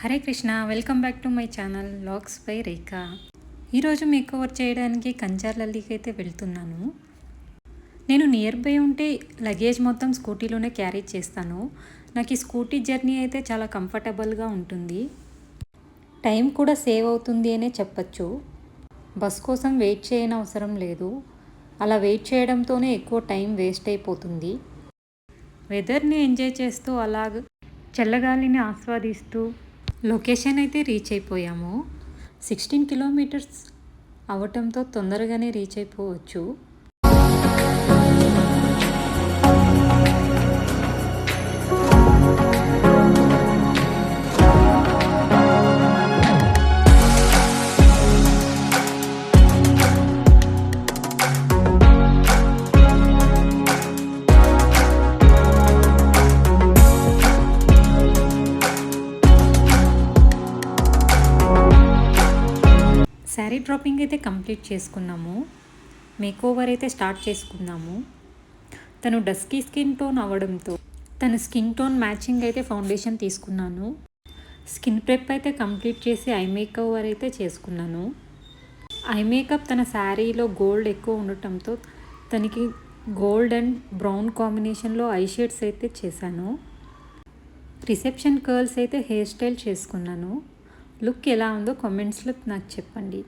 Hare Krishna, welcome back to my channel vlogs by Rekha. ఈరోజు makeover చేయడానికి కంచార్లల్లికి అయితే వెళ్తున్నాను. నేను నియర్ బై ఉంటే లగేజ్ మొత్తం స్కూటీలోనే క్యారీ చేస్తాను. నాకు ఈ స్కూటీ జర్నీ అయితే చాలా కంఫర్టబుల్గా ఉంటుంది. టైం కూడా సేవ్ అవుతుంది అనే చెప్పచ్చు. బస్ కోసం వెయిట్ చేయని అవసరం లేదు. అలా వెయిట్ చేయడంతోనే ఎక్కువ టైం వేస్ట్ అయిపోతుంది. వెదర్ని ఎంజాయ్ చేస్తూ అలాగ చల్లగాలిని ఆస్వాదిస్తూ లొకేషన్ అయితే రీచ్ అయిపోయాము. 16 కిలోమీటర్స్ అవటంతో తొందరగానే రీచ్ అయిపోవచ్చు. శారీ డ్రాపింగ్ అయితే కంప్లీట్ చేసుకున్నాము. మేకోవర్ అయితే స్టార్ట్ చేసుకున్నాము. తను డస్కీ స్కిన్ టోన్ అవ్వడంతో తన స్కిన్ టోన్ మ్యాచింగ్ అయితే ఫౌండేషన్ తీసుకున్నాను. స్కిన్ ప్రెప్ అయితే కంప్లీట్ చేసి ఐ మేకవర్ అయితే చేసుకున్నాను. ఐ మేకప్ తన శారీలో గోల్డ్ ఎక్కువ ఉండటంతో తనకి గోల్డ్ అండ్ బ్రౌన్ కాంబినేషన్లో ఐ షేడ్స్ అయితే చేశాను. రిసెప్షన్ కర్ల్స్ అయితే హెయిర్ స్టైల్ చేసుకున్నాను. లుక్ ఎలా ఉందో కామెంట్స్లో నాకు చెప్పండి.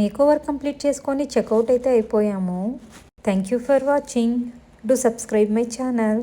మేకోవర్ కంప్లీట్ చేసుకొని చెక్అవుట్ అయితే అయిపోయాము. Thank you for watching. Do subscribe my channel.